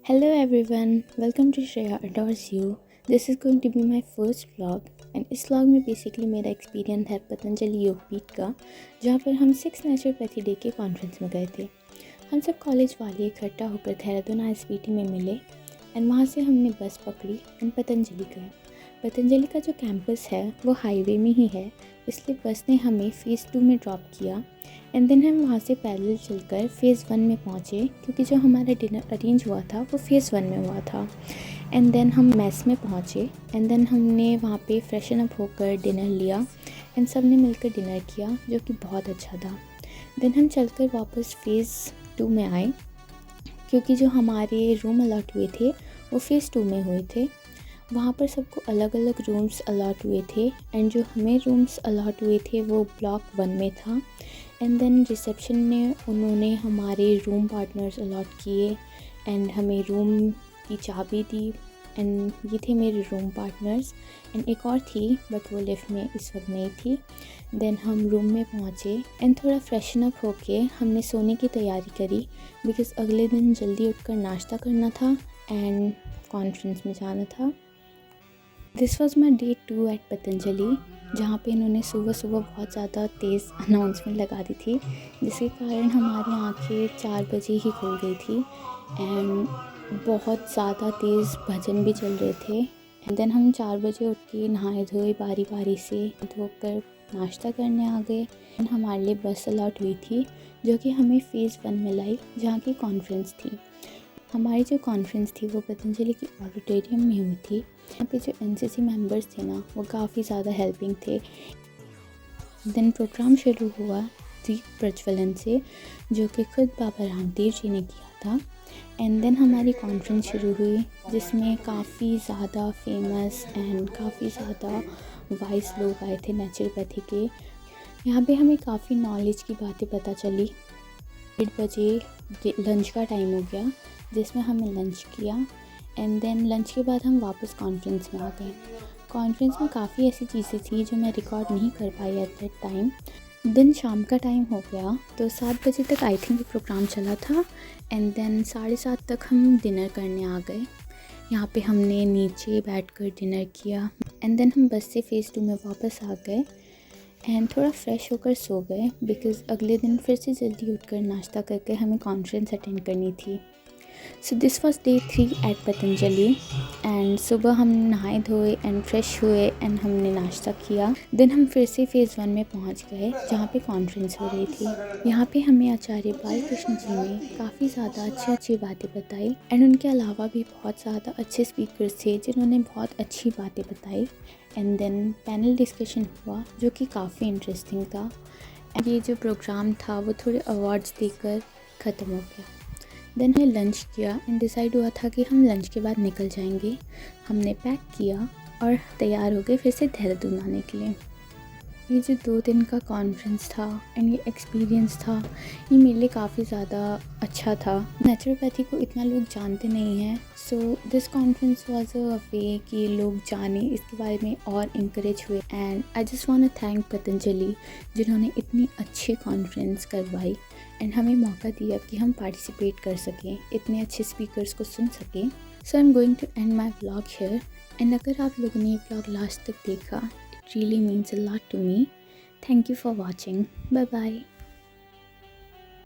Hello everyone, welcome to Shreya Adores You. This is going to be my first vlog and इस vlog में basically मेरा experience है पतंजलि योगपीठ का, जहाँ पर हम 6 नेचुरोपैथी डे के कॉन्फ्रेंस में गए थे। हम सब कॉलेज वाले इकट्ठा होकर देहरादून ISBT में मिले एंड वहाँ से हमने बस पकड़ी एंड पतंजलि गए। पतंजलि का जो कैंपस है वो हाईवे में ही है, इसलिए बस ने हमें फ़ेज़ 2 में ड्रॉप किया एंड देन हम वहाँ से पैदल चलकर फ़ेज़ 1 में पहुँचे, क्योंकि जो हमारा डिनर अरेंज हुआ था वो फ़ेज़ 1 में हुआ था। एंड देन हम मेस में पहुँचे एंड देन हमने वहाँ पे फ्रेशन अप होकर डिनर लिया एंड सब ने मिलकर डिनर किया, जो कि बहुत अच्छा था। देन हम चलकर वापस फ़ेज़ 2 में आए, क्योंकि जो हमारे रूम अलॉट हुए थे वो फ़ेज़ 2 में हुए थे। वहाँ पर सबको अलग अलग रूम्स अलॉट हुए थे एंड जो हमें रूम्स अलॉट हुए थे वो ब्लॉक 1 में था। एंड देन रिसेप्शन में उन्होंने हमारे रूम पार्टनर्स अलॉट किए एंड हमें रूम की चाबी दी एंड ये थे मेरे रूम पार्टनर्स एंड एक और थी बट वो लिफ्ट में इस वक्त नहीं थी। देन हम रूम में पहुँचे एंड थोड़ा फ्रेशन अप होके हमने सोने की तैयारी करी, बिकॉज़ अगले दिन जल्दी उठकर नाश्ता करना था एंड कॉन्फ्रेंस में जाना था। This was my day 2 at Patanjali, जहाँ पे इन्होंने सुबह सुबह बहुत ज़्यादा तेज़ अनाउंसमेंट लगा दी थी, जिसके कारण हमारी आंखें 4 बजे ही खुल गई थी एंड बहुत ज़्यादा तेज़ भजन भी चल रहे थे। एंड देन हम 4 बजे उठ के नहाए धोए बारी बारी से धोकर नाश्ता करने आ गए एंड हमारे लिए बस अलॉट हुई थी, जो कि हमें फ़ेज़ 1 में लाई, जहाँ की कॉन्फ्रेंस थी। हमारी जो कॉन्फ्रेंस थी वो पतंजलि की ऑडिटोरियम में हुई थी। यहाँ पे जो NCC मेंबर्स थे ना, वो काफ़ी ज़्यादा हेल्पिंग थे। देन प्रोग्राम शुरू हुआ दीप प्रज्वलन से, जो कि खुद बाबा रामदेव जी ने किया था। एंड देन हमारी कॉन्फ्रेंस शुरू हुई, जिसमें काफ़ी ज़्यादा फेमस एंड काफ़ी ज़्यादा वाइस लोग आए थे नेचुरोपैथी के। यहाँ पे हमें काफ़ी नॉलेज की बातें पता चली। 1:30 बजे लंच का टाइम हो गया, जिसमें हमने लंच किया एंड देन लंच के बाद हम वापस कॉन्फ्रेंस में आ गए। कॉन्फ्रेंस में काफ़ी ऐसी चीज़ें थी जो मैं रिकॉर्ड नहीं कर पाई एट दैट टाइम। दिन शाम का टाइम हो गया, तो 7 बजे तक आई थिंक प्रोग्राम चला था एंड देन 7:30 तक हम डिनर करने आ गए। यहाँ पे हमने नीचे बैठकर डिनर किया एंड देन हम बस से फ़ेज़ 2 में वापस आ गए एंड थोड़ा फ्रेश होकर सो गए, बिकॉज़ अगले दिन फिर से जल्दी उठकर नाश्ता करके हमें कॉन्फ्रेंस अटेंड करनी थी। So this was day 3 at Patanjali and सुबह हम नहाए धोए एंड फ्रेश हुए एंड हमने नाश्ता किया। देन हम फिर से फ़ेज़ 1 में पहुंच गए, जहाँ पे कॉन्फ्रेंस हो रही थी। यहाँ पे हमें आचार्य बालकृष्ण जी ने काफ़ी ज़्यादा अच्छी बातें बताई एंड उनके अलावा भी बहुत ज़्यादा अच्छे स्पीकर्स थे जिन्होंने बहुत अच्छी बातें बताई। एंड देन पैनल डिस्कशन हुआ, जो कि काफ़ी इंटरेस्टिंग था। एंड ये जो प्रोग्राम था वो थोड़े अवार्ड्स देकर ख़त्म हो गया। देन हमने लंच किया एंड डिसाइड हुआ था कि हम लंच के बाद निकल जाएंगे। हमने पैक किया और तैयार हो गए फिर से देहरादून आने के लिए। ये जो 2 दिन का कॉन्फ्रेंस था एंड ये एक्सपीरियंस था, ये मेरे लिए काफ़ी ज़्यादा अच्छा था। नेचुरोपैथी को इतना लोग जानते नहीं हैं, so this conference was a way कि लोग जाने इसके बारे में और इंकरेज हुए। And I just want to thank Patanjali, जिन्होंने इतनी अच्छी कॉन्फ्रेंस करवाई एंड हमें मौका दिया कि हम पार्टिसिपेट कर सकें, इतने अच्छे स्पीकर्स को सुन सकें। So I am going to end my vlog here and अगर आप लोगों ने ये व्लॉग लास्ट तक देखा, it really means a lot to me. Thank you for watching. Bye bye.